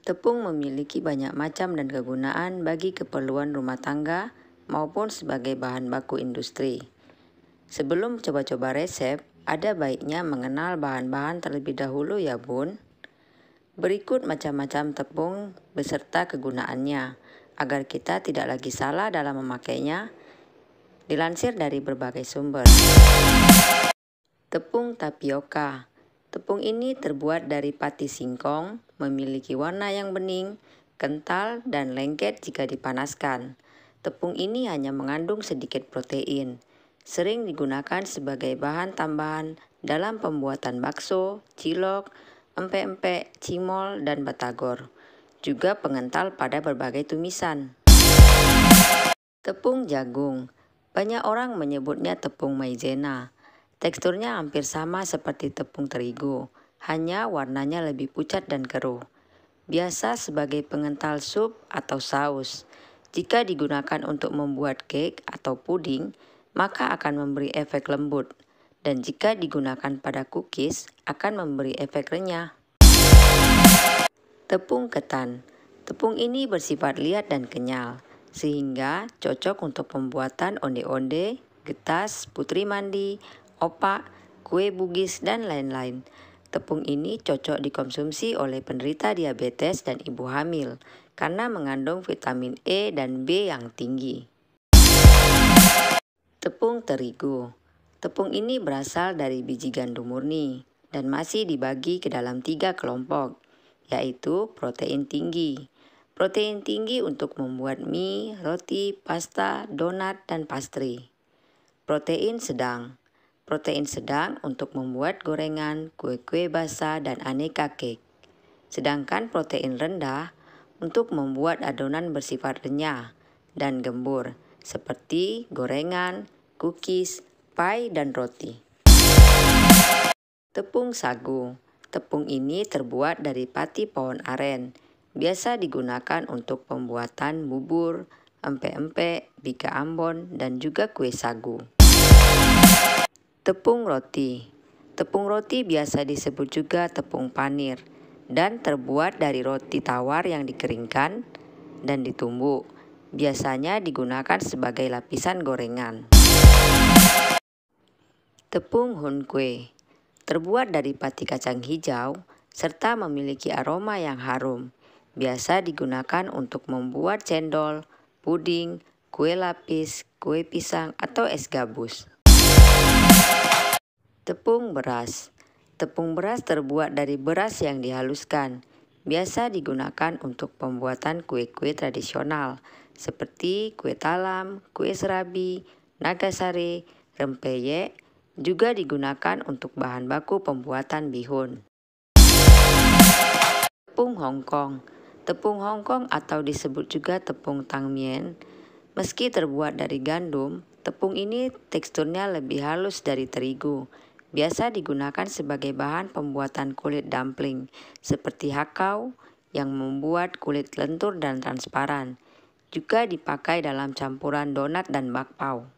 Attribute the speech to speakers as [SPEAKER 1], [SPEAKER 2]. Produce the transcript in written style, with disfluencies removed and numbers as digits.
[SPEAKER 1] Tepung memiliki banyak macam dan kegunaan bagi keperluan rumah tangga maupun sebagai bahan baku industri. Sebelum coba-coba resep, ada baiknya mengenal bahan-bahan terlebih dahulu ya Bun. Berikut macam-macam tepung beserta kegunaannya, agar kita tidak lagi salah dalam memakainya. Dilansir dari berbagai sumber. Tepung tapioka. Tepung ini terbuat dari pati singkong, memiliki warna yang bening, kental, dan lengket jika dipanaskan. Tepung ini hanya mengandung sedikit protein. Sering digunakan sebagai bahan tambahan dalam pembuatan bakso, cilok, empek-empek, cimol, dan batagor. Juga pengental pada berbagai tumisan. Tepung jagung. Banyak orang menyebutnya tepung maizena. Teksturnya hampir sama seperti tepung terigu, hanya warnanya lebih pucat dan keruh. Biasa sebagai pengental sup atau saus. Jika digunakan untuk membuat cake atau puding, maka akan memberi efek lembut. Dan jika digunakan pada cookies, akan memberi efek renyah. Tepung ketan. Tepung ini bersifat liat dan kenyal, sehingga cocok untuk pembuatan onde-onde, getas, putri mandi, opak, kue bugis, dan lain-lain. Tepung ini cocok dikonsumsi oleh penderita diabetes dan ibu hamil karena mengandung vitamin E dan B yang tinggi. Tepung terigu. Tepung ini berasal dari biji gandum murni dan masih dibagi ke dalam 3 kelompok, yaitu protein tinggi. Protein tinggi untuk membuat mie, roti, pasta, donat, dan pastry. Protein sedang. Protein sedang untuk membuat gorengan, kue-kue basah, dan aneka cake. Sedangkan protein rendah untuk membuat adonan bersifat renyah dan gembur, seperti gorengan, cookies, pie, dan roti. Tepung sagu. Tepung ini terbuat dari pati pohon aren. Biasa digunakan untuk pembuatan bubur, empek-empek, bika ambon, dan juga kue sagu. Tepung roti. Tepung roti biasa disebut juga tepung panir dan terbuat dari roti tawar yang dikeringkan dan ditumbuk. Biasanya digunakan sebagai lapisan gorengan. Tepung hunkwe. Terbuat dari pati kacang hijau serta memiliki aroma yang harum. Biasa digunakan untuk membuat cendol, puding, kue lapis, kue pisang, atau es gabus. Tepung beras. Tepung beras terbuat dari beras yang dihaluskan. Biasa digunakan untuk pembuatan kue-kue tradisional seperti kue talam, kue serabi, nagasari, rempeyek. Juga digunakan untuk bahan baku pembuatan bihun. Tepung Hongkong. Tepung Hongkong atau disebut juga tepung tangmian. Meski terbuat dari gandum, tepung ini teksturnya lebih halus dari terigu. Biasa digunakan sebagai bahan pembuatan kulit dumpling, seperti hakau yang membuat kulit lentur dan transparan. Juga dipakai dalam campuran donat dan bakpao.